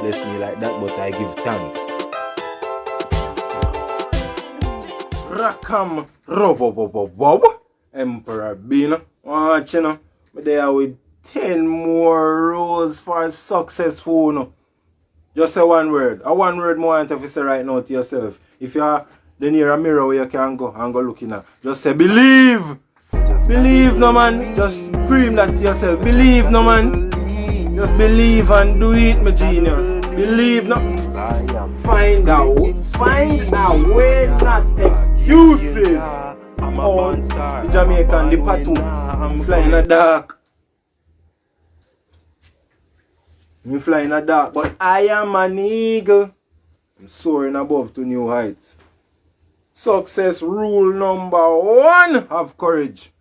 bless me like that, but I give thanks. Rakam Robobobobob Emperor Bean. Watch you know. But they are with 10 more rows for successful. No? Just say one word. A one word more want to say right now to yourself. If you are near a mirror where you can go and go looking at, just say believe. Believe no man. Just scream that to yourself. Believe no man. Just believe and do it, my genius. Believe no. Find out. Find a way, not excuses. Oh, the Jamaican, the patu. I'm flying in the dark. I'm flying in the dark, but I am an eagle. I'm soaring above to new heights. Success rule number 1: have courage.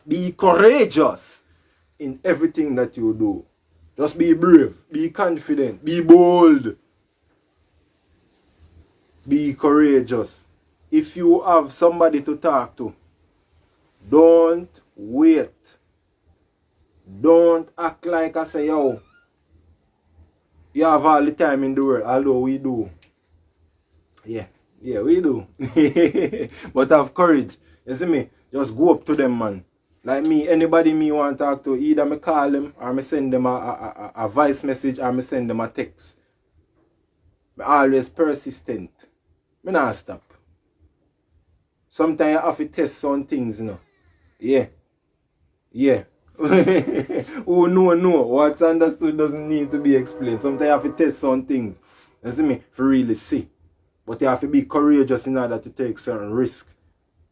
Be courageous in everything that you do. Just be brave, be confident, be bold. Be courageous. If you have somebody to talk to, don't wait. Don't act like I say, yo, you have all the time in the world, although we do. Yeah, we do. But have courage. You see me? Just go up to them, man. Like me, anybody me want to talk to, either me call them or me send them a voice message or me send them a text. Me always persistent. Me not stop. Sometimes I have to test some things, you know. Yeah. Oh, no. What's understood doesn't need to be explained. Sometimes you have to test some things. You see me? For really see. But you have to be courageous in order to take certain risks.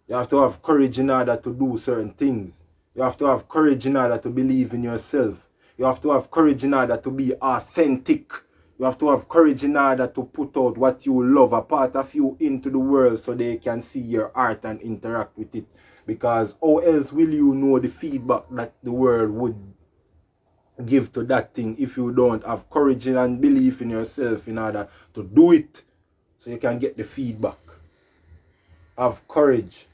You have to have courage in order to do certain things. You have to have courage in order to believe in yourself. You have to have courage in order to be authentic. You have to have courage in order to put out what you love, a part of you, into the world so they can see your art and interact with it. Because how else will you know the feedback that the world would give to that thing if you don't have courage and belief in yourself in order to do it so you can get the feedback? Have courage.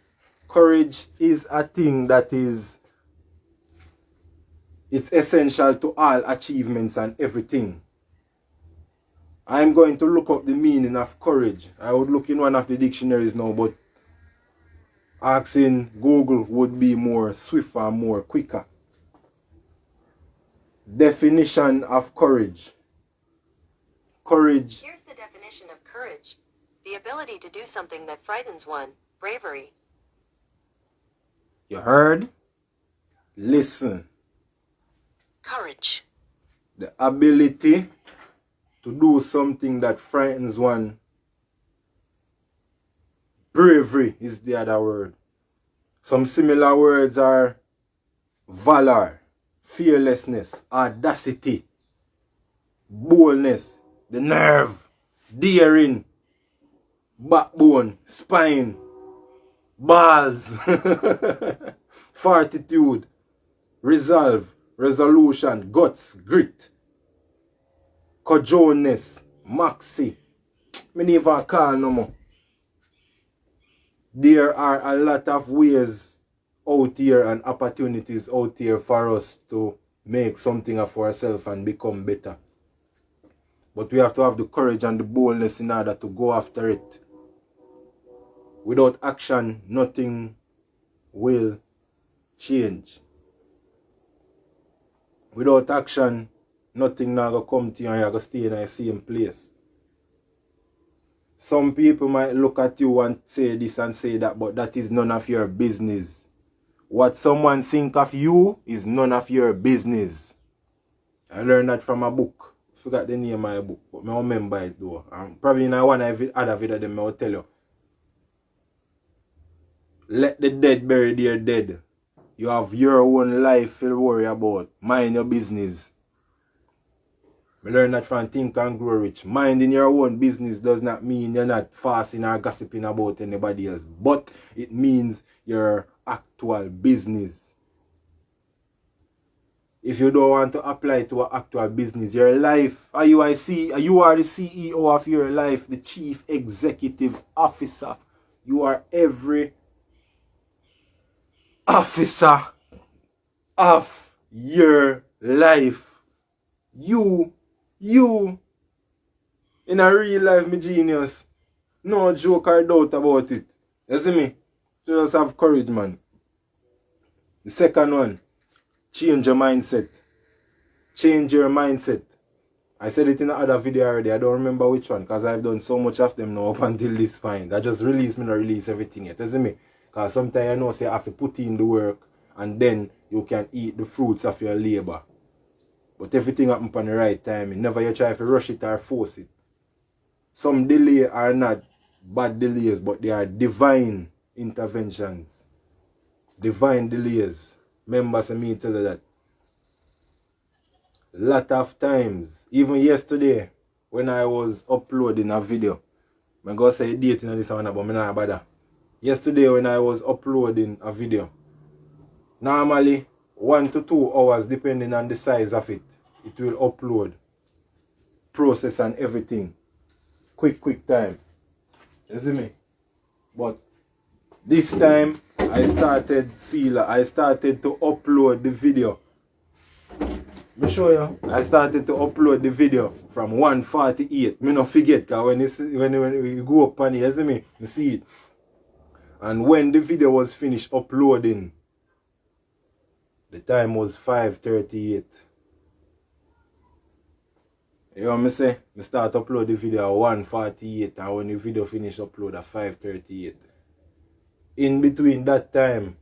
Courage is a thing that it's essential to all achievements and everything. I'm going to look up the meaning of courage. I would look in one of the dictionaries now, but asking Google would be more swift and more quicker. Definition of courage. Courage. Here's the definition of courage. The ability to do something that frightens one. Bravery. You heard? Listen. Courage. The ability to do something that frightens one. Bravery is the other word. Some similar words are valor, fearlessness, audacity, boldness, the nerve, daring, backbone, spine, balls, fortitude, resolve, resolution, guts, grit, cajoleness, maxi. Me never call no more. There are a lot of ways out here and opportunities out here for us to make something of ourselves and become better. But we have to have the courage and the boldness in order to go after it. Without action, nothing will change. Without action, nothing now gonna come to you and you're gonna stay in the same place. Some people might look at you and say this and say that, but that is none of your business. What someone think of you is none of your business. I learned that from a book. I forgot the name of my book, but I remember it though. And probably in one other video them I will tell you. Let the dead bury their dead. You have your own life to worry about. Mind your business. I learned that from Think and Grow Rich. Minding your own business does not mean you're not fasting or gossiping about anybody else. But it means your actual business. If you don't want to apply to an actual business, your life, you are the CEO of your life, the chief executive officer. You are every officer of your life. You In a real life, me genius. No joke or doubt about it. You see me? Just have courage, man. The second one, change your mindset. Change your mindset. I said it in another video already. I don't remember which one because I've done so much of them now up until this point. I just release me, not release everything yet. You see me? Because sometimes I know say I have to put in the work and then you can eat the fruits of your labor. But everything happen upon the right time. Never you try to rush it or force it. Some delay are not bad delays, but they are divine interventions. Divine delays. Remember me tell you that. Lot of times, even yesterday, when I was uploading a video, I'm going to say date in this one, but I'm not bother. Yesterday when I was uploading a video, normally 1 to 2 hours depending on the size of it, it will upload, process and everything. Quick time. You see me? But this time I started to upload the video. Let me show you. I started to upload the video from 1:48. Me not forget, because when we go up on it, you see me? You see it. And when the video was finished uploading, the time was 5:38. You know what I say? I start upload the video at 1:48, and when the video finished upload at 5:38. In between that time,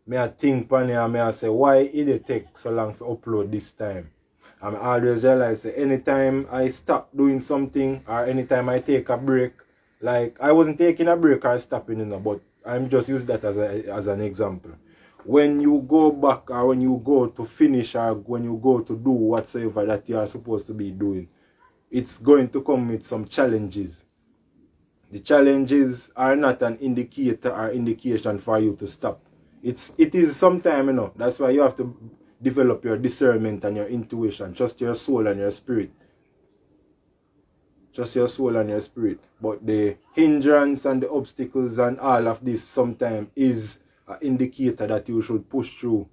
I think pan here and I say, why it take so long to upload this time? And I always realize that anytime I stop doing something or anytime I take a break, like I wasn't taking a break or stopping, you know, but I'm just using that as an example. When you go back or when you go to finish or when you go to do whatsoever that you are supposed to be doing, it's going to come with some challenges. The challenges are not an indicator or indication for you to stop. It is sometime, you know. That's why you have to develop your discernment and your intuition. Trust your soul and your spirit. Trust your soul and your spirit. But the hindrance and the obstacles and all of this sometimes is an indicator that you should push through.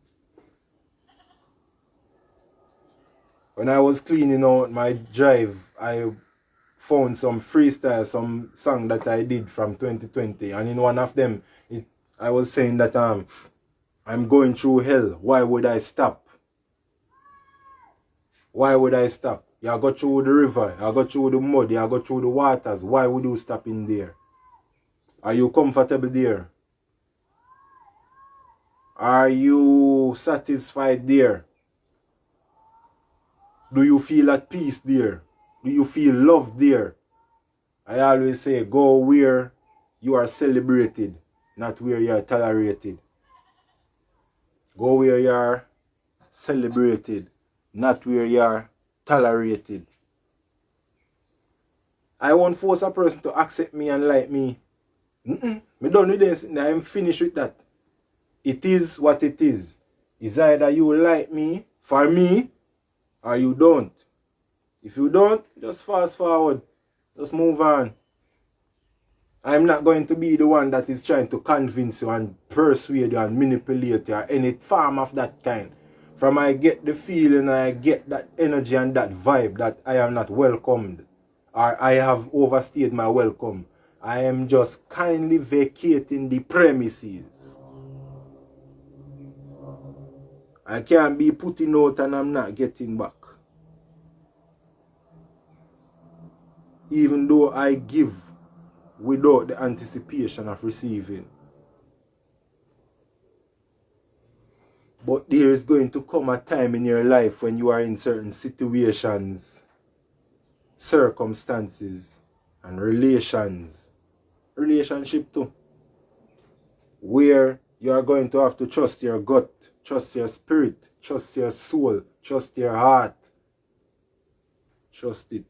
When I was cleaning out my drive, I found some freestyle, some song that I did from 2020. And in one of them, I was saying that I'm going through hell. Why would I stop? Why would I stop? You go through the river, you go through the mud, you go through the waters. Why would you stop in there? Are you comfortable there? Are you satisfied there? Do you feel at peace there? Do you feel loved there? I always say, go where you are celebrated, not where you are tolerated. Go where you are celebrated, not where you are tolerated. I won't force a person to accept me and like me. Me done with this. I'm finished with that. It is what it is. It's either you like me, for me, or you don't. If you don't, just fast forward. Just move on. I'm not going to be the one that is trying to convince you and persuade you and manipulate you or any form of that kind. From I get the feeling, I get that energy and that vibe that I am not welcomed or I have overstayed my welcome. I am just kindly vacating the premises. I can't be putting out and I'm not getting back. Even though I give without the anticipation of receiving. But there is going to come a time in your life when you are in certain situations, circumstances, and relationship too, where you are going to have to trust your gut, trust your spirit, trust your soul, trust your heart. Trust it.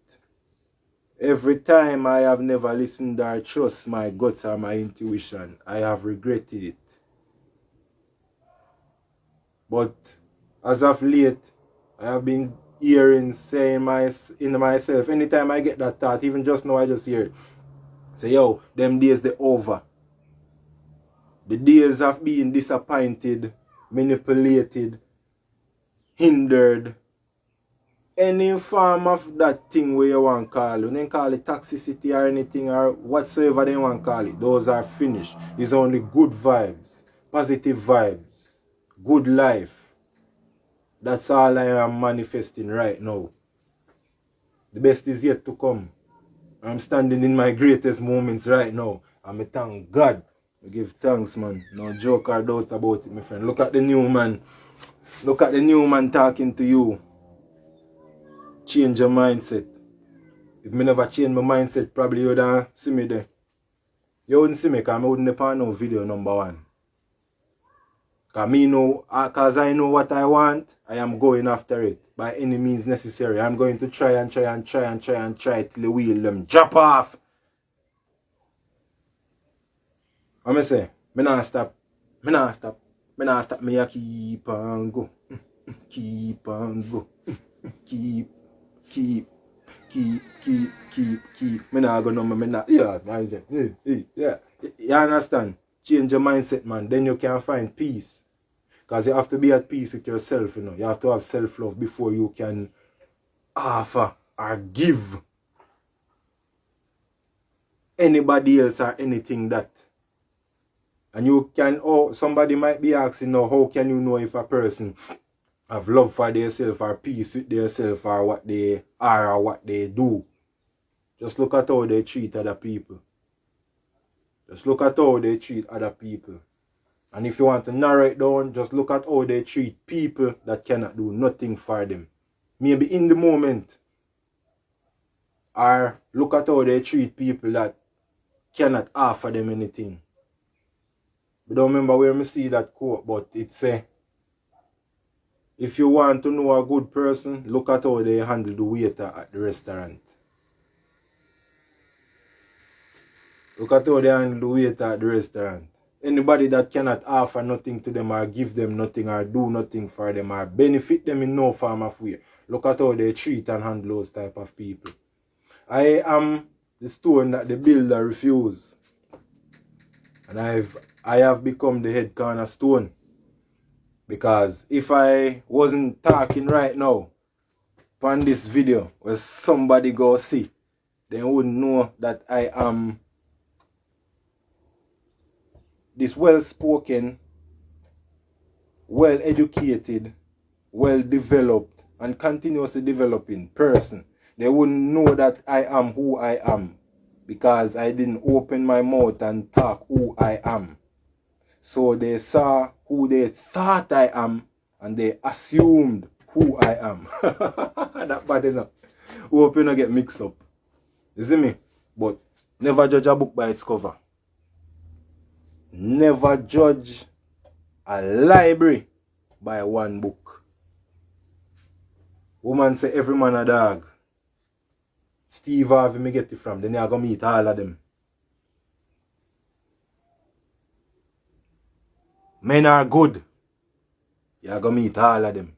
Every time I have never listened or trust my guts or my intuition, I have regretted it. But as of late, I have been hearing, saying in myself, anytime I get that thought, even just now I just hear it, say, yo, them days they're over. The days of being disappointed, manipulated, hindered, any form of that thing where you want to call it, you can call it toxicity or anything or whatsoever they want to call it, those are finished. It's only good vibes, positive vibes, good life. That's all I am manifesting right now. The best is yet to come. I'm standing in my greatest moments right now. And I thank God. I give thanks, man. No joke or doubt about it, my friend. Look at the new man. Look at the new man talking to you. Change your mindset. If me never change my mindset, probably you wouldn't see me there. You wouldn't see me because I wouldn't find no video number one. Because I know what I want, I am going after it by any means necessary. I'm going to try till the wheel them drop off. I'm going to say, me not stop. Me a keep on go. Keep on go. Keep. Me not go no, me not. Yeah, yeah. You understand? Change your mindset, man. Then you can find peace. Because you have to be at peace with yourself, you know. You have to have self-love before you can offer or give anybody else or anything that. And you can, somebody might be asking now, how can you know if a person have love for themselves or peace with themselves or what they are or what they do? Just look at how they treat other people. Just look at how they treat other people. And if you want to narrow it down, just look at how they treat people that cannot do nothing for them. Maybe in the moment. Or look at how they treat people that cannot offer them anything. I don't remember where I see that quote, but it say, if you want to know a good person, look at how they handle the waiter at the restaurant. Look at how they handle the waiter at the restaurant. Anybody that cannot offer nothing to them or give them nothing or do nothing for them or benefit them in no form of way, look at how they treat and handle those type of people. I am the stone that the builder refused. And I have become the head cornerstone. Because if I wasn't talking right now on this video where somebody go see, they wouldn't know that I am this well-spoken, well-educated, well-developed, and continuously developing person. They wouldn't know that I am who I am because I didn't open my mouth and talk who I am. So they saw who they thought I am and they assumed who I am. That bad enough. Hope you don't get mixed up. You see me? But never judge a book by its cover. Never judge a library by one book. Woman say every man a dog. Steve Harvey me get it from. Then you go meet all of them. Men are good. You go meet all of them.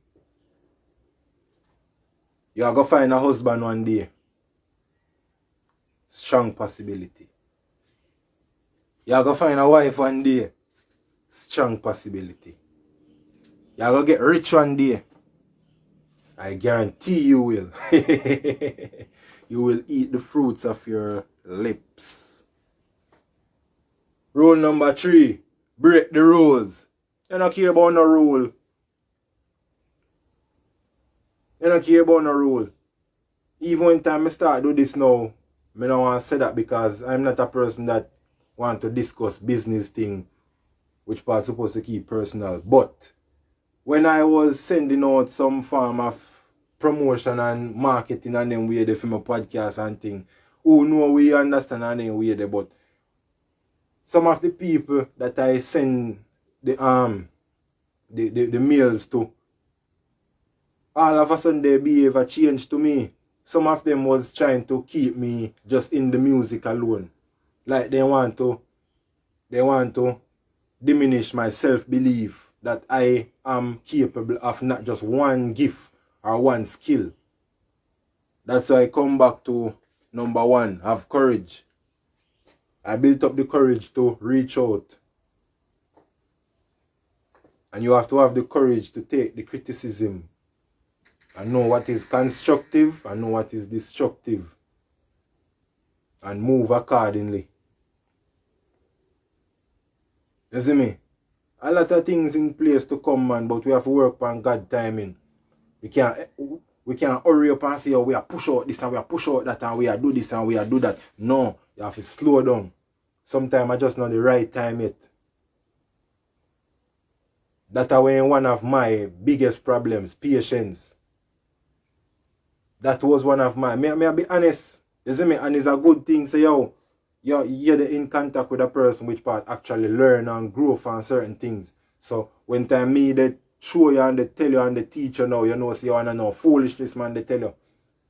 You go find a husband one day. Strong possibility. You go find a wife one day. Strong possibility. You go get rich one day. I guarantee you will. You will eat the fruits of your lips. Rule number 3. Break the rules. You don't care about no rule. You don't care about no rule. Even when time I start do this now, I don't want to say that because I'm not a person that want to discuss business thing, which part supposed to keep personal. But when I was sending out some form of promotion and marketing and then we there for my podcast and thing, who know we understand and then we there, but some of the people that I send the mails to, all of a sudden their behavior changed to me. Some of them was trying to keep me just in the music alone. Like they want to diminish my self-belief that I am capable of not just one gift or one skill. That's why I come back to number 1, have courage. I built up the courage to reach out. And you have to have the courage to take the criticism And know what is constructive and know what is destructive. And move accordingly. You see me? A lot of things in place to come, man, but we have to work on God timing. We can't hurry up and say, oh, we are push out this and we are push out that and we are do this and we are do that. No, you have to slow down. Sometimes I just not the right time yet. That's one of my biggest problems, patience. That was one of my, may I be honest, you see me, and it's a good thing, say, yo, you're in contact with a person which part actually learn and grow from certain things. So when time me they show you and they tell you and they teach you now, you know, see you wanna know foolishness, man, they tell you.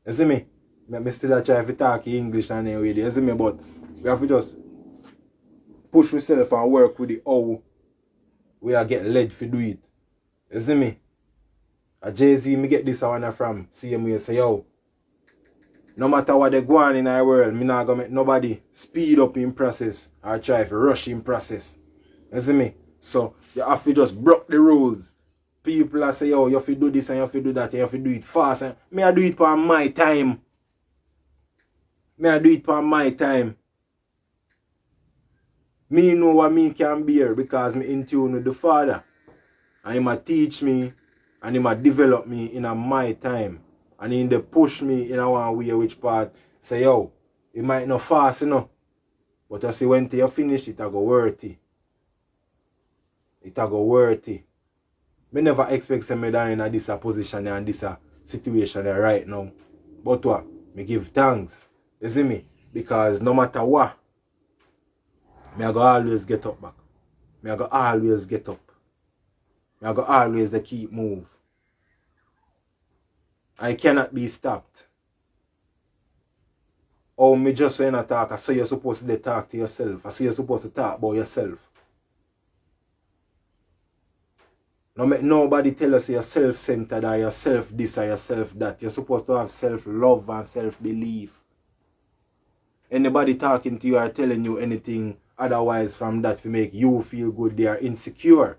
You see me? I still try to talk English and anyway, you see me, but we have to just push ourselves and work with it how we are get led to do it. You see me? A Jay-Z, me get this one from CMU, say, yo, no matter what they go on in our world, me not gonna make nobody speed up in process or try to rush in process. You see me? So you have to just break the rules. People are say, yo, you have to do this and you have to do that and you have to do it fast. And me I do it for my time. Me I do it for my time. Me know what me can bear because me in tune with the Father. And he might teach me and he might develop me in a my time. And he dey push me in a one way which part say, yo, it might not fast enough. But I say when you finish it, I go worthy. It a go worthy. Me never expect me down in this position and this situation right now. But what? Me give thanks. You see me? Because no matter what, me I go always get up back. Me I go always get up. Me I go always the keep move. I cannot be stopped. Oh, me just when I talk, I say you're supposed to talk to yourself. I say you're supposed to talk about yourself. No make nobody tell us you're self-centered or you're self-this or you're self-that. You're supposed to have self-love and self-belief. Anybody talking to you or telling you anything otherwise from that to make you feel good, they are insecure.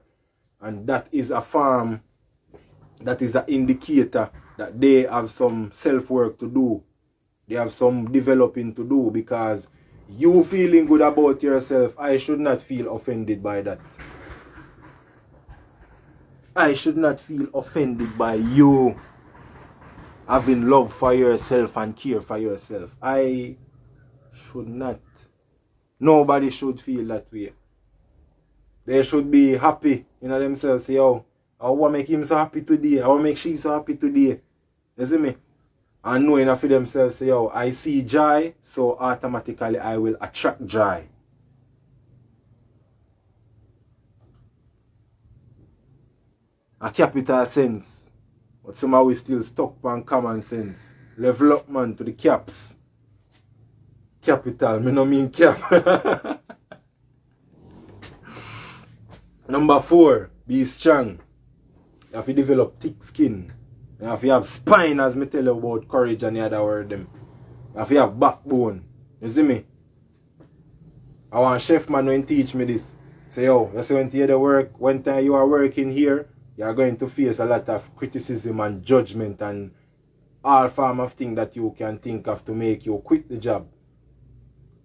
And that is a form, that is an indicator that they have some self-work to do. They have some developing to do because you feeling good about yourself, I should not feel offended by that. I should not feel offended by you having love for yourself and care for yourself. I should not. Nobody should feel that way. They should be happy in themselves. Say, oh, I want to make him so happy today. I want to make she so happy today. You see me? And knowing for themselves, say, oh, I see joy, so automatically I will attract joy. A capital sense. But somehow we still stuck on common sense. Level up, man, to the caps. Capital, me no mean cap. Number 4, be strong. You have to develop thick skin. You have to have spine, as me tell you about courage and the other word them. You have to have backbone. You see me? I want chef man when teach me this. Say, yo, you see when you hear the work, when time you are working here, you are going to face a lot of criticism and judgment and all form of things that you can think of to make you quit the job.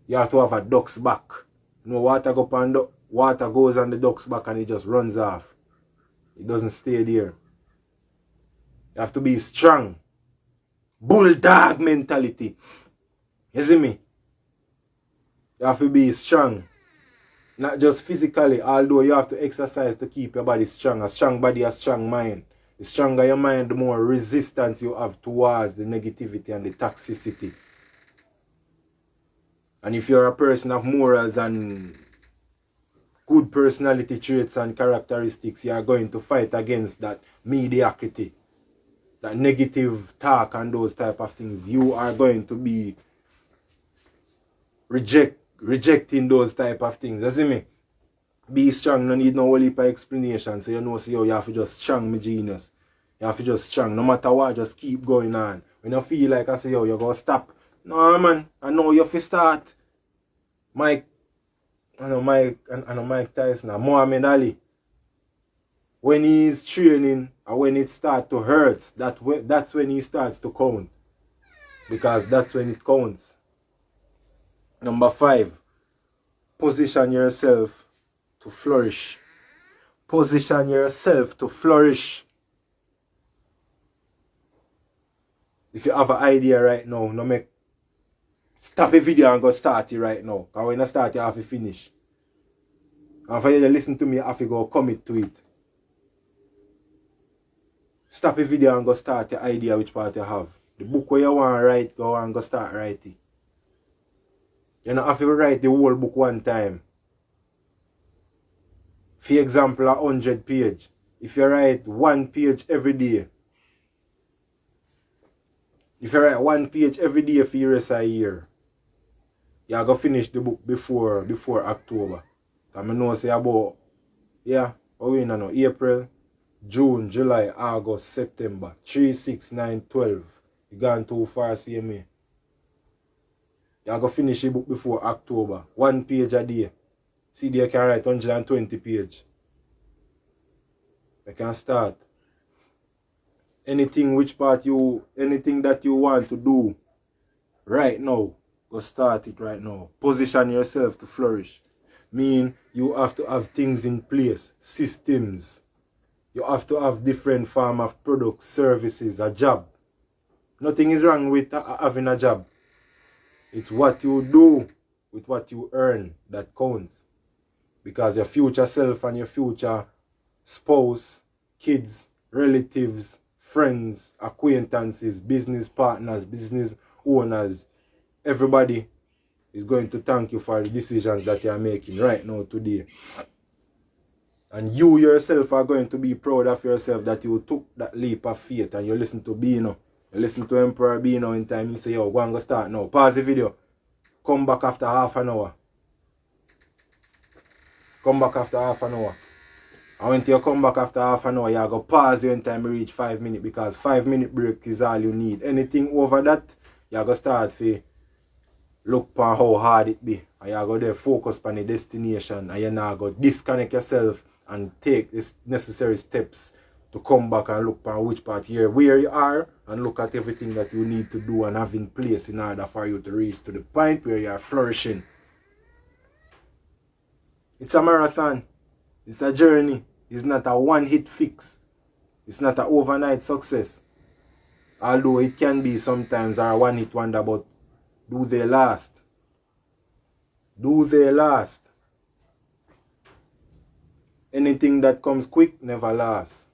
You have to have a duck's back. You know, water goes on the duck's back and it just runs off. It doesn't stay there. You have to be strong. Bulldog mentality. You see me? You have to be strong. Not just physically, although you have to exercise to keep your body strong. A strong body, a strong mind. The stronger your mind, the more resistance you have towards the negativity and the toxicity. And if you're a person of morals and good personality traits and characteristics, you are going to fight against that mediocrity, that negative talk and those type of things. You are going to be rejecting those type of things. You see me? Be strong, no need no whole heap of explanation. So you know, so you have to just strong, my genius. You have to just strong. No matter what, just keep going on. When you feel like I say, yo, you're going to stop. No, man, I know you have to start. Mike Tyson, Muhammad Ali. When he's training and when it starts to hurt, that's when he starts to count. Because that's when it counts. Number 5, position yourself to flourish. Position yourself to flourish. If you have an idea right now, no make stop a video and go start it right now. Because when I start, you have to finish. And for you to listen to me, you have to go commit to it. Stop a video and go start your idea which part you have. The book where you want to write, go and go start write it. You don't have to write the whole book one time. For example, 100 page. If you write 1 page every day, if you write 1 page every day for the rest of the year, you're going to finish the book before October. I know say about, what we know, April, June, July, August, September, 3, 6, 9, 12. You gone too far, see me. You're going to finish the book before October. 1 page a day. See, you can write 120 pages. You can start. Anything that you want to do right now, go start it right now. Position yourself to flourish. Mean you have to have things in place, systems. You have to have different form of products, services, a job. Nothing is wrong with having a job. It's what you do with what you earn that counts. Because your future self and your future spouse, kids, relatives, friends, acquaintances, business partners, business owners, everybody is going to thank you for the decisions that you are making right now today. And you yourself are going to be proud of yourself that you took that leap of faith and you listen to Bino. You listen to Emperor Bino in time. You say, yo, go and go start now. Pause the video. Come back after half an hour. Come back after half an hour. And when you come back after half an hour, you go pause you in time you reach 5 minutes because 5-minute break is all you need. Anything over that, you go start to look upon how hard it be. And you go there focus on the destination and you now go disconnect yourself and take the necessary steps to come back and look upon which part here where you are and look at everything that you need to do and have in place in order for you to reach to the point where you are flourishing. It's a marathon. It's a journey. It's not a one-hit fix. It's not an overnight success. Although it can be sometimes a one-hit wonder, but do they last? Do they last? Anything that comes quick never lasts.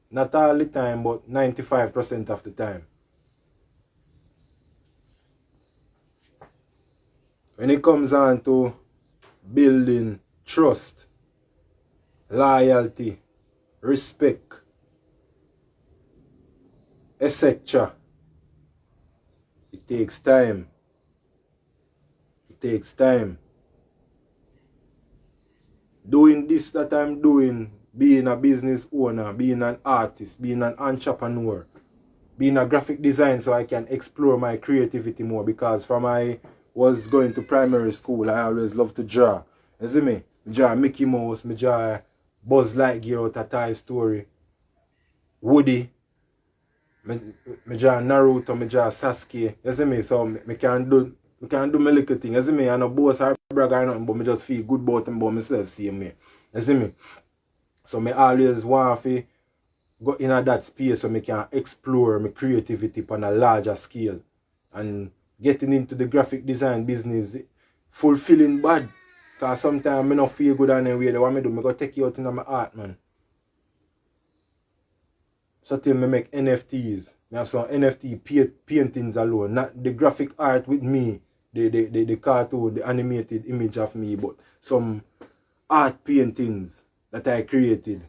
Not all the time, but 95% of the time. When it comes on to building trust, loyalty, respect, etc., it takes time. It takes time. Doing this that I'm doing, being a business owner, being an artist, being an entrepreneur, being a graphic designer so I can explore my creativity more, because from I was going to primary school, I always loved to draw. You see me? I draw Mickey Mouse, I draw Buzz Lightyear out of Toy Story, Woody, I draw Naruto, I draw Sasuke. You see me? So I can do my little thing. You see me? I no boast or brag or nothing, but I just feel good about them about myself, same way. You see me? So I always want to go in that space so I can explore my creativity on a larger scale. And getting into the graphic design business, fulfilling bad. Because sometimes I don't feel good on the way. The way I do, I go take you out in my art, man. So till I make NFTs. I have some NFT paintings alone. Not the graphic art with me, the cartoon, the animated image of me, but some art paintings that I created.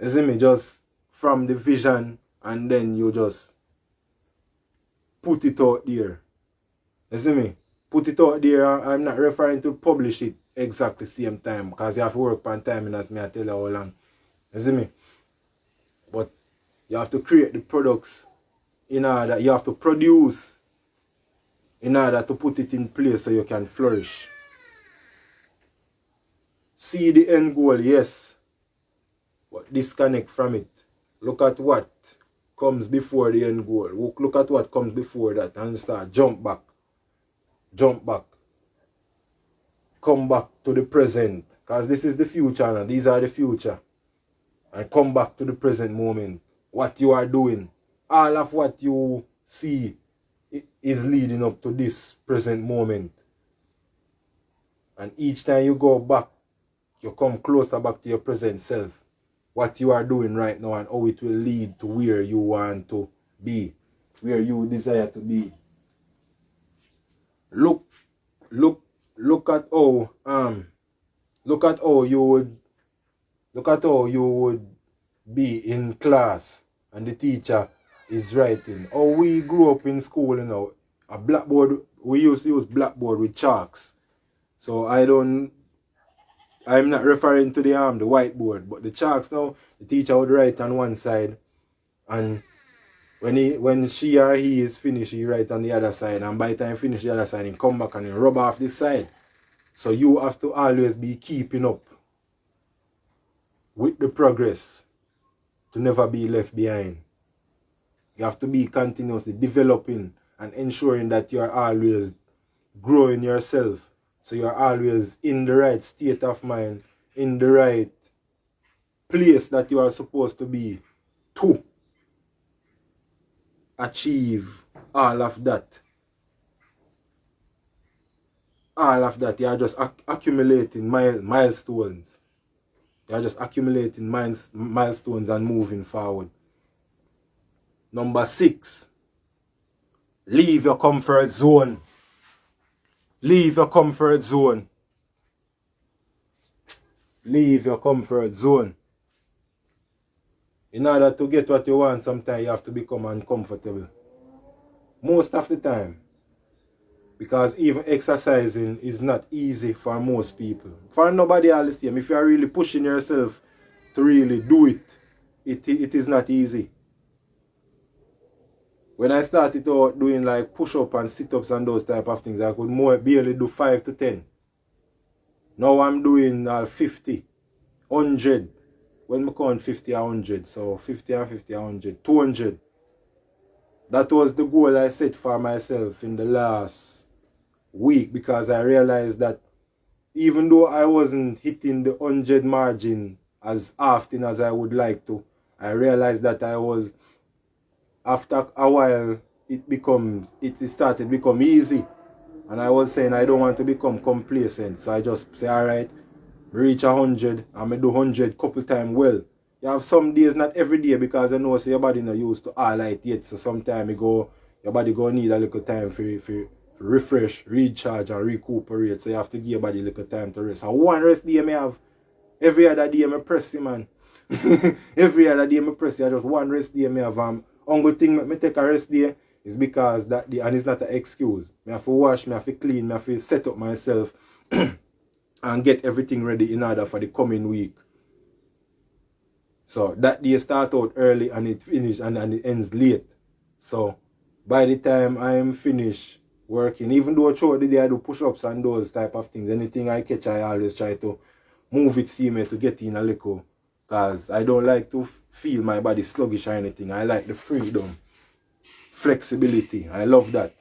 You see me? Just from the vision, and then you just put it out there. You see me? Put it out there. I'm not referring to publish it exactly same time, because you have to work on timing, as me I tell you how long. You see me? But you have to create the products in order, you have to produce in order to put it in place so you can flourish. See the end goal, yes. but disconnect from it. Look at what comes before the end goal. Look at what comes before that and start jump back. Jump back. Come back to the present. Because this is the future now. These are the future. And come back to the present moment. What you are doing. All of what you see is leading up to this present moment. And each time you go back, you come closer back to your present self. What you are doing right now and how it will lead to where you want to be. Where you desire to be. Look at how you would be in class and the teacher is writing. How we grew up in school, you know, a blackboard, we used to use blackboard with chalks. So I'm not referring to the whiteboard, but the chalks now, the teacher would write on one side, and when she or he is finished, he write on the other side, and by the time he finish the other side, he come back and he rub off this side. So you have to always be keeping up with the progress to never be left behind. You have to be continuously developing and ensuring that you are always growing yourself. So you're always in the right state of mind, in the right place that you are supposed to be to achieve all of that. All of that, you are just accumulating milestones. You are just accumulating milestones and moving forward. Number 6, leave your comfort zone. Leave your comfort zone. Leave your comfort zone. In order to get what you want, sometimes you have to become uncomfortable. Most of the time. Because even exercising is not easy for most people. For nobody else, if you are really pushing yourself to really do it, it is not easy. When I started out doing like push-up and sit-ups and those type of things, I could barely do 5 to 10. Now I'm doing 50, 100. When I count 50 and 100, so 50 and 50 and 100, 200. That was the goal I set for myself in the last week, because I realized that even though I wasn't hitting the 100 margin as often as I would like to, I realized that I was, after a while, it started to become easy. And I was saying I don't want to become complacent. So I just say, alright, reach 100, and I do 100 couple times well. You have some days, not every day, because I know so your body not used to all light yet. So sometimes your body go need a little time for refresh, recharge and recuperate. So you have to give your body a little time to rest. And one rest day I have, every other day I press it, man. Every other day I press it, just one rest day I have. Only thing I take a rest day is because that day, and it's not an excuse. I have to wash, I have to clean, I have to set up myself and get everything ready in order for the coming week. So that day start out early and it finish and it ends late. So by the time I am finished working, even though throughout the day I do push-ups and those type of things, anything I catch I always try to move it, see me to get in a little, because I don't like to feel my body sluggish or anything. I like the freedom, flexibility. I love that.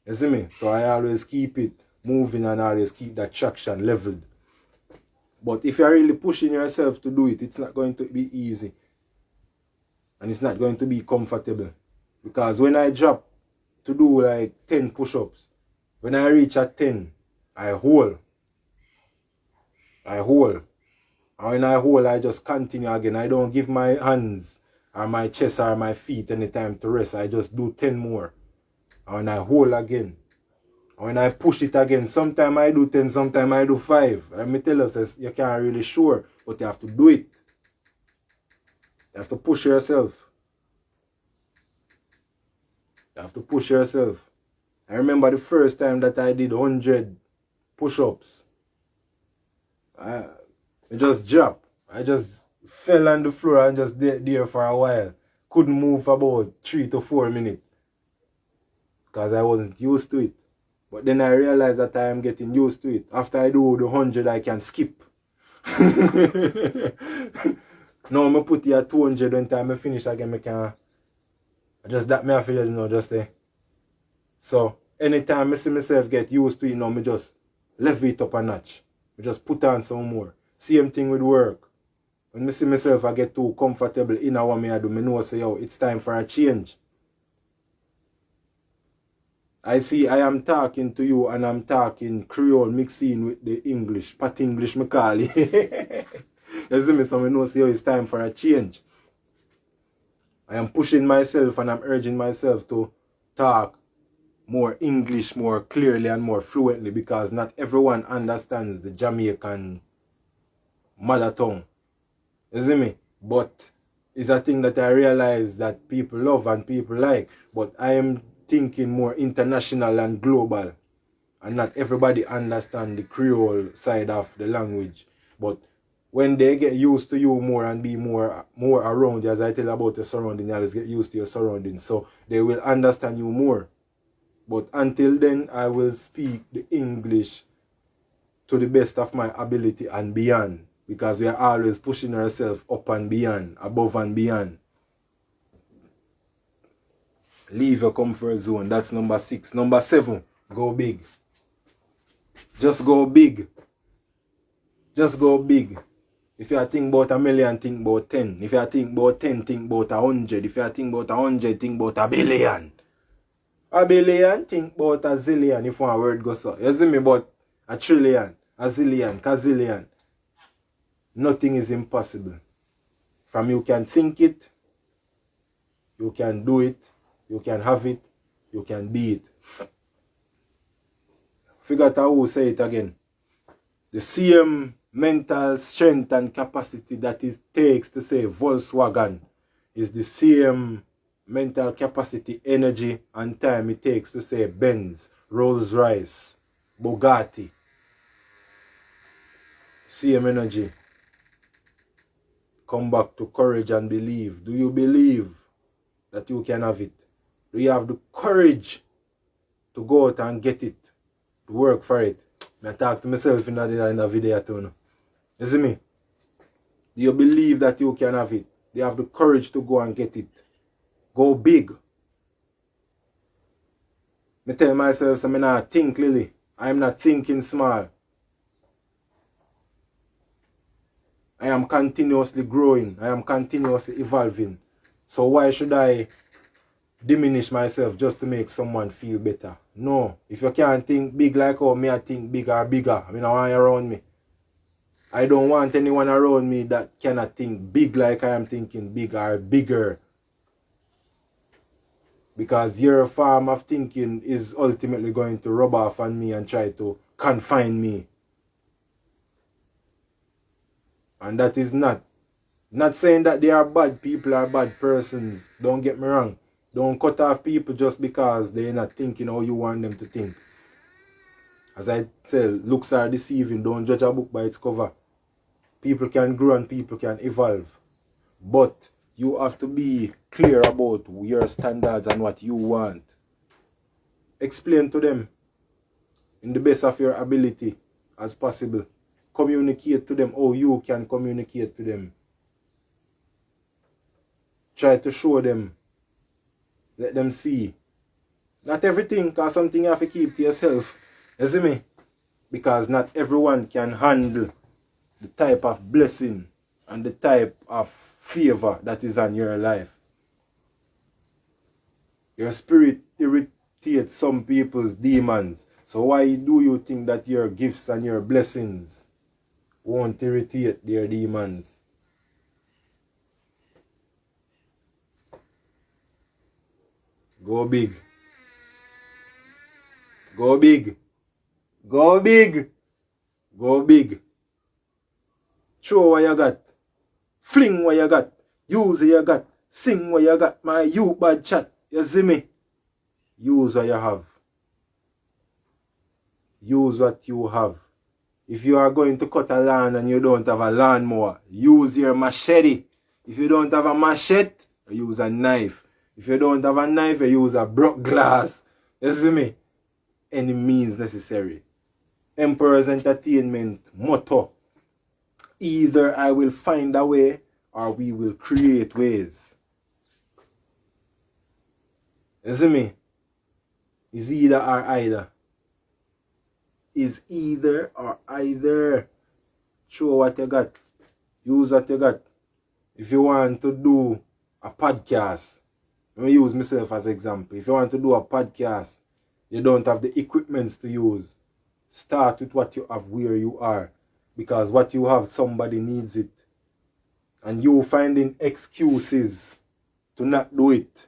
You see me? So I always keep it moving and always keep that traction leveled. But if you're really pushing yourself to do it, it's not going to be easy. And it's not going to be comfortable. Because when I drop to do like 10 push-ups, when I reach at 10, I hold. And when I hold, I just continue again. I don't give my hands or my chest or my feet any time to rest. I just do 10 more. And when I hold again, and when I push it again, sometimes I do 10, sometimes I do 5. Let me tell you, you can't really sure, but you have to do it. You have to push yourself. You have to push yourself. I remember the first time that I did 100 push-ups. I just dropped. I just fell on the floor and just there for a while. Couldn't move for about 3 to 4 minutes. Because I wasn't used to it. But then I realized that I am getting used to it. After I do the 100, I can skip. Now I put it at 200 when time I finish again, I can just that me I feel, you know, just there. So anytime I see myself get used to it, now I just level it up a notch. I just put on some more. Same thing with work. When I see myself I get too comfortable in what I do, I know say, yo, it's time for a change. I see I am talking to you and I'm talking Creole mixing with the English. Pat English me call it. You see me, so I know say, yo, it's time for a change. I am pushing myself and I'm urging myself to talk more English more clearly and more fluently because not everyone understands the Jamaican mother tongue. You see me? But it's a thing that I realize that people love and people like. But I am thinking more international and global. And not everybody understand the Creole side of the language. But when they get used to you more and be more around you, as I tell about your surrounding, you always get used to your surroundings. So they will understand you more. But until then, I will speak the English to the best of my ability and beyond. Because we are always pushing ourselves up and beyond, above and beyond. Leave your comfort zone. That's number 6. Number 7, go big. Just go big. Just go big. If you think about a million, think about 10. If you think about 10, think about 100. If you think about 100, think about a billion. A billion, think about a zillion, if one word goes so. You see me, but a trillion, a zillion, gazillion. Nothing is impossible. From you can think it, you can do it, you can have it, you can be it. Figure out who say it again. The same mental strength and capacity that it takes to say Volkswagen is the same mental capacity, energy, and time it takes to say Benz, Rolls-Royce, Bugatti. Same energy. Come back to courage and believe. Do you believe that you can have it? Do you have the courage to go out and get it? To work for it? I talk to myself in the video too. You see me? Do you believe that you can have it? Do you have the courage to go and get it? Go big. I tell myself, so I not think Lily. I am not thinking small. I am continuously growing. I am continuously evolving. So why should I diminish myself just to make someone feel better? No. If you can't think big like how me I think big or bigger, I mean, I want you around me. I don't want anyone around me that cannot think big like I am thinking big or bigger. Because your form of thinking is ultimately going to rub off on me and try to confine me. And that is not saying that they are bad people or bad persons. Don't get me wrong. Don't cut off people just because they're not thinking how you want them to think. As I said, looks are deceiving. Don't judge a book by its cover. People can grow and people can evolve. But you have to be clear about your standards and what you want. Explain to them in the best of your ability as possible. Communicate to them how you can communicate to them. Try to show them. Let them see. Not everything, because something you have to keep to yourself. You see me? Because not everyone can handle the type of blessing and the type of favor that is on your life. Your spirit irritates some people's demons. So why do you think that your gifts and your blessings won't irritate their demons? Go big. Go big. Go big. Go big. Show what you got. Fling what you got. Use what you got. Sing what you got. My you bad chat. You see me? Use what you have. Use what you have. If you are going to cut a lawn and you don't have a lawnmower, use your machete. If you don't have a machete, use a knife. If you don't have a knife, use a broke glass. You see me? Any means necessary. Emperor's Entertainment motto. Either I will find a way or we will create ways. You see me? It's either or either. It's either or either. Show what you got. Use what you got. If you want to do a podcast, let me use myself as example. If you want to do a podcast, you don't have the equipments to use. Start with what you have where you are. Because what you have, somebody needs it. And you finding excuses to not do it.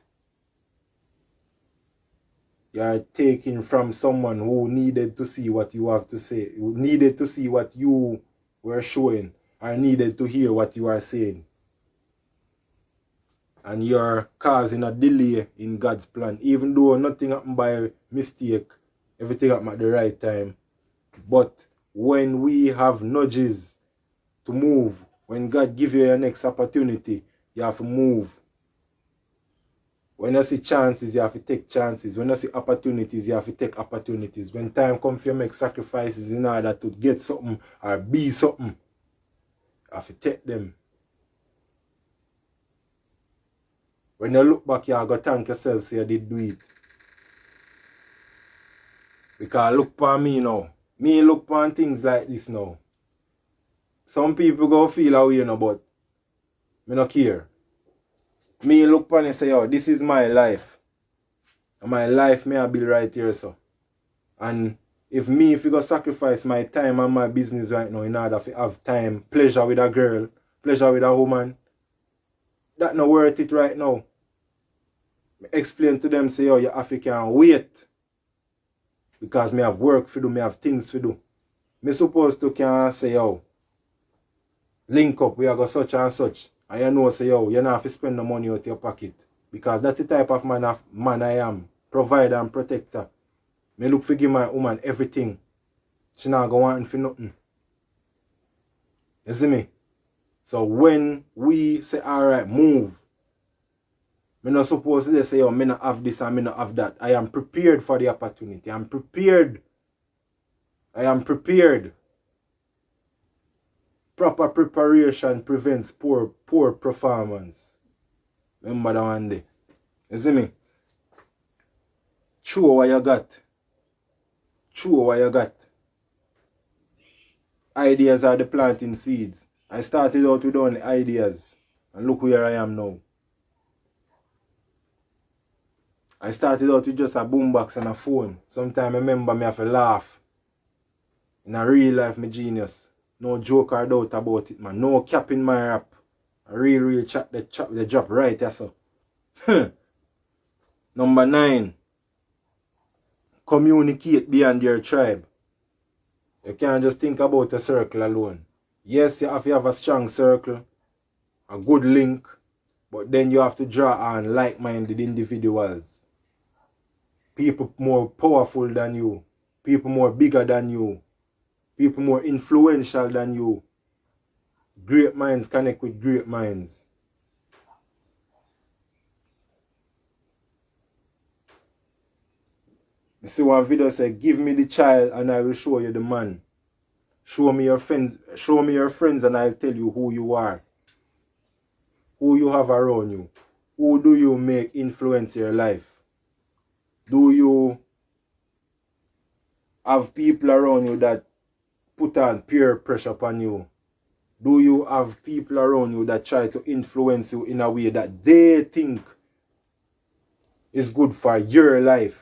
You are taking from someone who needed to see what you have to say. Who needed to see what you were showing. Or needed to hear what you are saying. And you're causing a delay in God's plan. Even though nothing happened by mistake. Everything happened at the right time. But when we have nudges to move, when God gives you your next opportunity, you have to move. When you see chances, you have to take chances. When you see opportunities, you have to take opportunities. When time comes for you to make sacrifices in order to get something or be something, you have to take them. When you look back, you have to thank yourself so you did do it. Because look upon me now. Me look upon things like this now. Some people go feel how you know, but me not care. Me look upon and say, yo, this is my life. And my life may I build right here, so. And if you go sacrifice my time and my business right now in order to have time, pleasure with a girl, pleasure with a woman, that not worth it right now. Explain to them, say, yo, you African, wait. Because me have work to do, me have things to do. Me supposed to can say, yo, link up, we are go such and such. And you know, say, yo, you don't have to spend no money out of your pocket. Because that's the type of man I am. Provider and protector. Me look for give my woman everything. She not go want for nothing. You see me? So when we say, alright, move. Me not supposed to say, yo, me not have this and me not have that. I am prepared for the opportunity. I'm prepared. I am prepared. Proper preparation prevents poor performance. Remember that one day. You see me? Show what you got. Show what you got. Ideas are the planting seeds. I started out with only ideas. And look where I am now. I started out with just a boombox and a phone. Sometimes I remember me have to laugh. In a real life, me genius. No joke or doubt about it, man. No cap in my rap. A real chat, the drop right there, so. Number 9. Communicate beyond your tribe. You can't just think about a circle alone. Yes, you have to have a strong circle, a good link, but then you have to draw on like-minded individuals. People more powerful than you. People more bigger than you. People more influential than you. Great minds connect with great minds. You see one video say, give me the child and I will show you the man. Show me your friends and I'll tell you who you are. Who you have around you. Who do you make influence your life? Do you have people around you that put on peer pressure upon you? Do you have people around you that try to influence you in a way that they think is good for your life?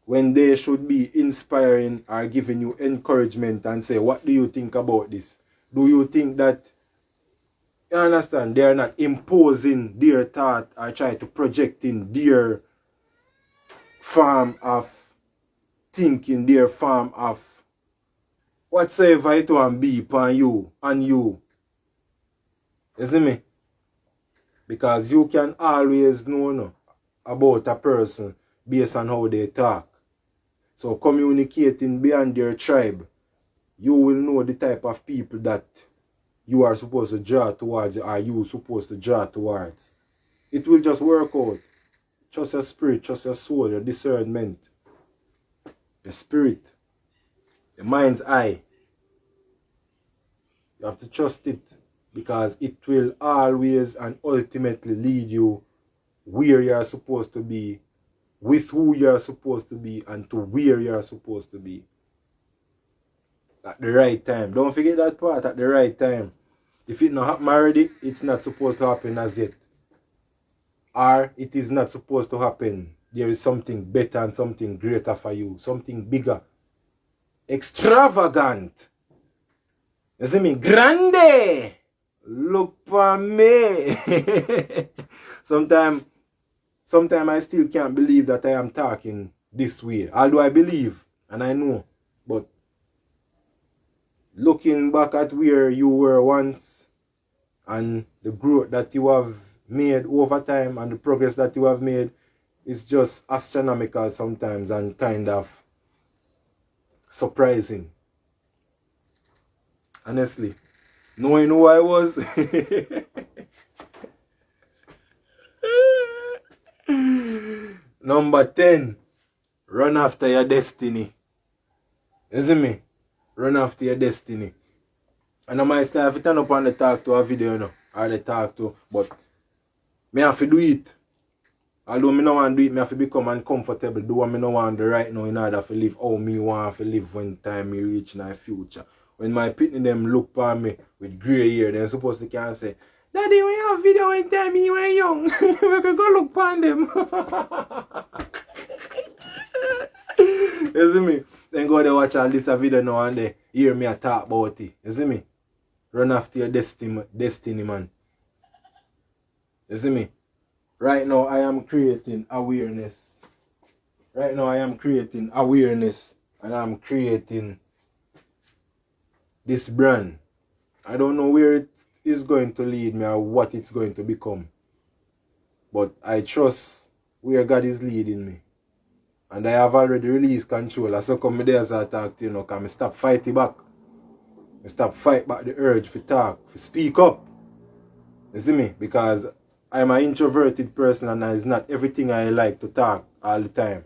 When they should be inspiring or giving you encouragement and say, what do you think about this? Do you think that, you understand, they are not imposing their thought or try to project in their form of thinking, their form of whatsoever it want be upon you and you. You see me? Because you can always know about a person based on how they talk. So communicating beyond your tribe, you will know the type of people that you are supposed to draw towards or you supposed to draw towards. It will just work out. Trust your spirit, trust your soul, your discernment, your spirit, your mind's eye. You have to trust it. because it will always and ultimately lead you where you are supposed to be, with who you are supposed to be, and to where you are supposed to be. At the right time. Don't forget that part, at the right time. If it not happen already, it's not supposed to happen as yet. Or it is not supposed to happen. There is something better and something greater for you. Something bigger. Extravagant. You see me? Grande. Look for me. Sometimes I still can't believe that I am talking this way. Although I believe and I know. But looking back at where you were once and the growth that you have made over time and the progress that you have made is just astronomical sometimes and kind of surprising. Honestly, knowing who I was, number 10, run after your destiny. You see me? Run after your destiny. And I might start to turn up on the talk to a video, you know, or the talk to, but me have to do it. Although me no want to do it, me have to become uncomfortable. Do what me no want to do right now in order to live how me want to live when time me reach in the future. When my pitney them look for me with grey hair, they're supposed to can say, Daddy, when you have video when time you were young, we can go look for them. You see me? Then go there watch all this video now and they hear me talk about it. You see me? Run after your destiny, man. You see me? Right now I am creating awareness. Right now I am creating awareness and I'm creating this brand. I don't know where it is going to lead me or what it's going to become. But I trust where God is leading me. And I have already released control. I so come there as I talk to you know, because I stop fighting back. I stop fight back the urge to talk, to speak up. You see me? Because I'm an introverted person and it's not everything I like to talk all the time.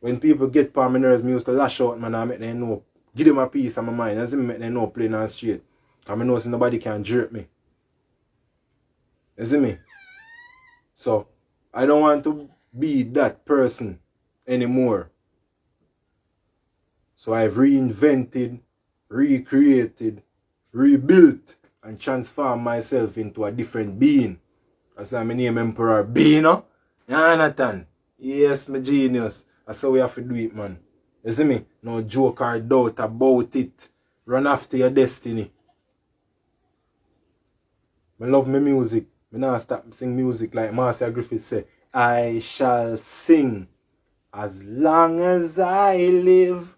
When people get on my nerves, I used to lash out, man, and make them know, give them a piece of my mind. You see me? Make them know plain and straight. Because I know so nobody can jerk me. You see me? So, I don't want to be that person anymore. So I've reinvented, recreated, rebuilt, and transformed myself into a different being. That's why my name Emperor Beano. Jonathan. Yes, my genius. That's how we have to do it, man. You see me? No joke or doubt about it. Run after your destiny. I love my music. I now stop sing music like Master Griffith said. I shall sing as long as I live.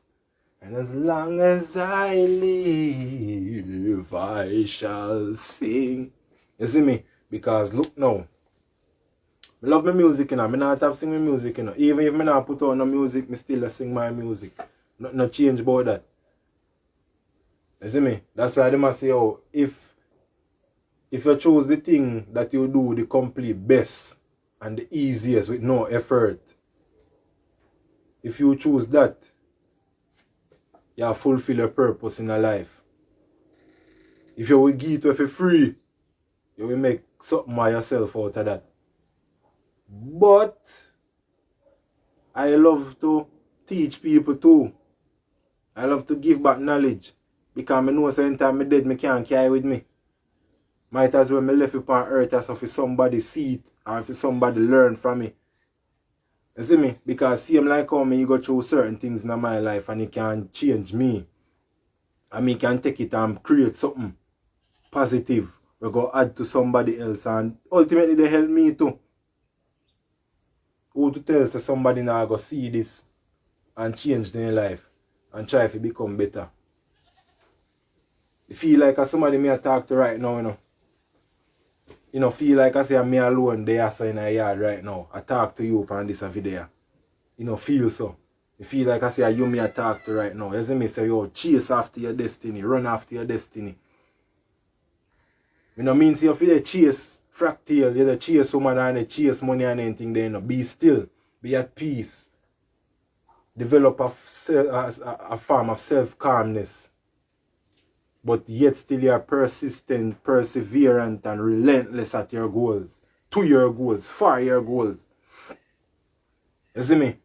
And as long as I live, I shall sing. You see me? Because look now. I love my music, you know. I not have sing my music, you know. Even if I not put on no music, I still sing my music. No change about that. You see me? That's why they must say, oh, if you choose the thing that you do the complete best and the easiest with no effort, if you choose that, you fulfill your purpose in your life. If you will give it for free, you will make something by yourself out of that. But I love to teach people too. I love to give back knowledge. Because I know so anytime I'm dead, I can't carry with me. Might as well I left it on earth as if somebody see it or if somebody learn from me. You see me? Because same like how me go through certain things in my life and it can change me. And me can take it and create something positive. We go add to somebody else and ultimately they help me too. Who to tell so somebody now go see this and change their life and try to become better. You feel like somebody me I talk to right now, you know. You know, feel like I say I'm me alone there so in a yard right now. I talk to you upon this video. You know, feel so. You feel like I say you me I talk to right now. You see me say, yo, chase after your destiny, run after your destiny. You know, means you feel chase fractal, you chase woman and you chase money and anything there, you know. Be still, be at peace. Develop a form of self-calmness. but yet still you are persistent, perseverant, and relentless at your goals, to your goals, for your goals. You see me?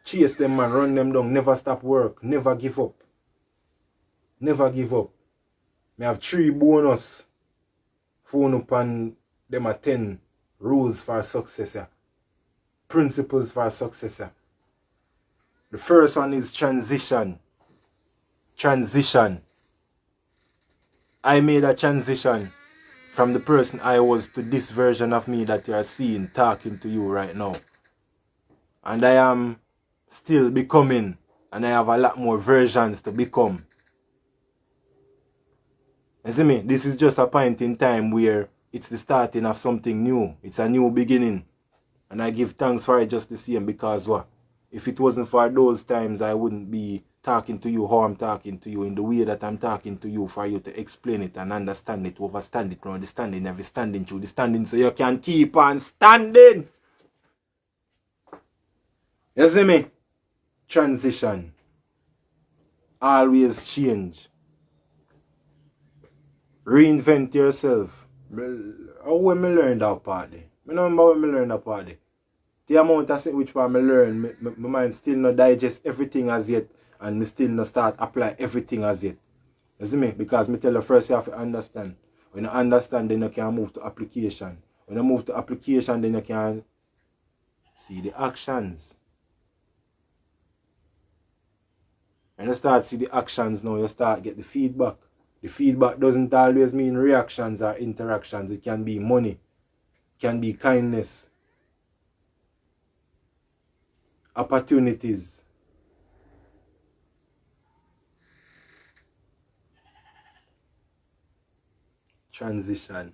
Chase them, man, run them down, never stop work, never give up. Never give up. I have 3 bonus phone upon them are 10 rules for success. Principles for success. The first one is transition. Transition. I made a transition from the person I was to this version of me that you are seeing, talking to you right now. And I am still becoming, and I have a lot more versions to become. You see me? This is just a point in time where it's the starting of something new. It's a new beginning. And I give thanks for it just the same, because what? If it wasn't for those times, I wouldn't be talking to you how I'm talking to you, in the way that I'm talking to you, for you to explain it and understand it, overstand it, understanding every standing through the standing, so you can keep on standing. You see me? Transition. Always change. Reinvent yourself. How when I learn that part there? I remember when I learn that part there. The amount of which part I learn, my mind still not digest everything as yet, and me still not start apply everything as yet. You see me? Because me tell you first you have to understand. When you understand, then you can move to application. When you move to application, then you can see the actions. When you start see the actions now, you start get the feedback. The feedback doesn't always mean reactions or interactions. It can be money. It can be kindness. Opportunities. Transition.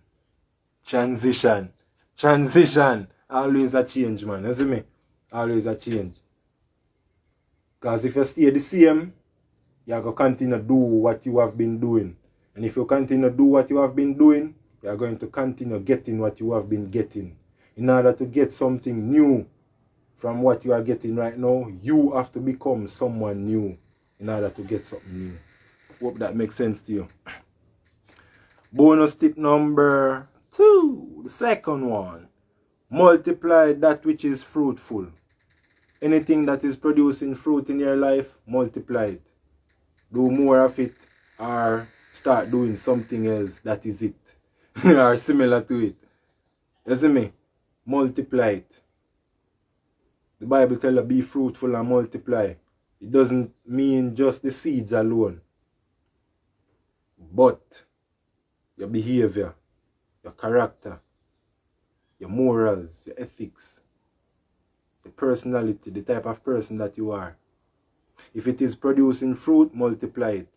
Transition. Transition. Always a change, man. You see me? Always a change. Because if you stay the same, you're going to continue to do what you have been doing. And if you continue to do what you have been doing, you're going to continue getting what you have been getting. In order to get something new from what you are getting right now, you have to become someone new in order to get something new. Hope that makes sense to you. Bonus tip number 2, the second one. Multiply that which is fruitful. Anything that is producing fruit in your life, multiply it. Do more of it, or start doing something else that is it. Or similar to it. You see me? Multiply it. The Bible tells you be fruitful and multiply. It doesn't mean just the seeds alone. But your behavior, your character, your morals, your ethics, the personality, the type of person that you are. If it is producing fruit, multiply it.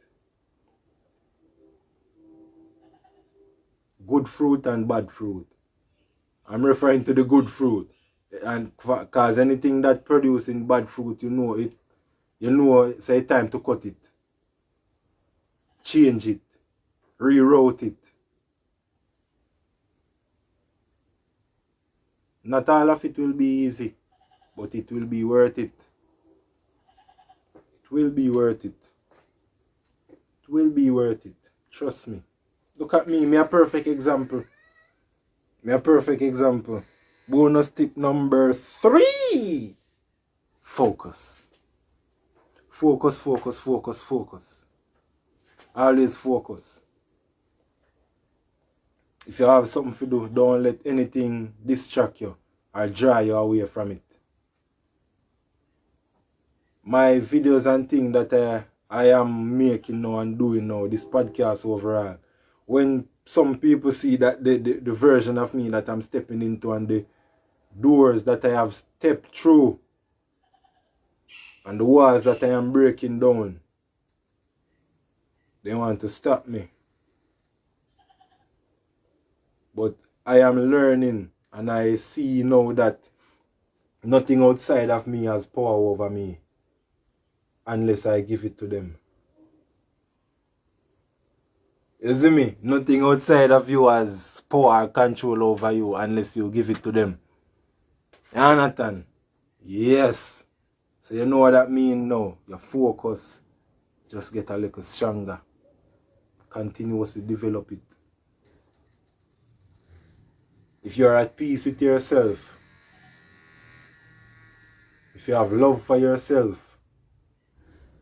Good fruit and bad fruit. I'm referring to the good fruit. And because anything that producing bad fruit, you know it's a time to cut it. Change it. Reroute it. Not all of it will be easy, but it will be worth it. It will be worth it. It will be worth it. Trust me. Look at me. Me a perfect example. Me a perfect example. Bonus tip number 3. Focus. Focus, focus, focus, focus. Always focus. If you have something to do, don't let anything distract you or draw you away from it. My videos and things that I am making now and doing now, this podcast overall, when some people see that the version of me that I'm stepping into and the doors that I have stepped through and the walls that I am breaking down, they want to stop me. But I am learning, and I see now that nothing outside of me has power over me unless I give it to them. You see me? Nothing outside of you has power or control over you unless you give it to them. You understand? Yes. So you know what that means now. Your focus just get a little stronger. continuously develop it. If you're at peace with yourself, if you have love for yourself,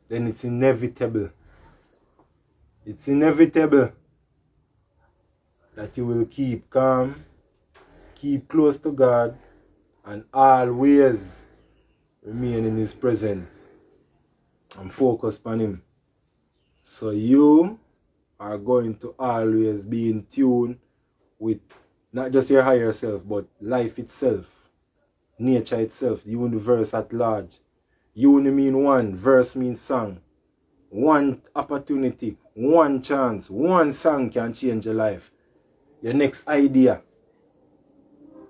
then it's inevitable. It's inevitable that you will keep calm, keep close to God, and always remain in His presence and focus on Him. So you are going to always be in tune with not just your higher self, but life itself, nature itself, the universe at large. Uni mean one, verse means song. One opportunity, one chance, one song can change your life. Your next idea,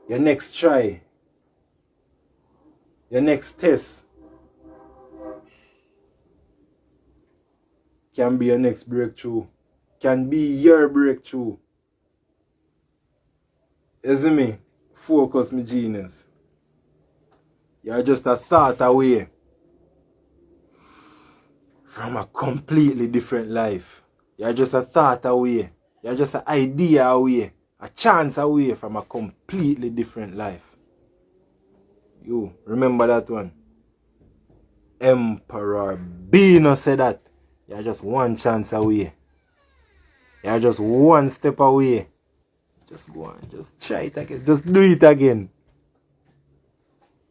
your next try, your next test can be your next breakthrough, can be your breakthrough. You see me? Focus, me genius. You're just a thought away from a completely different life. You're just a thought away. You're just an idea away. A chance away from a completely different life. You remember that one? Emperor Bino said that. You're just one chance away. You're just one step away. Just go on. Just try it again. Just do it again.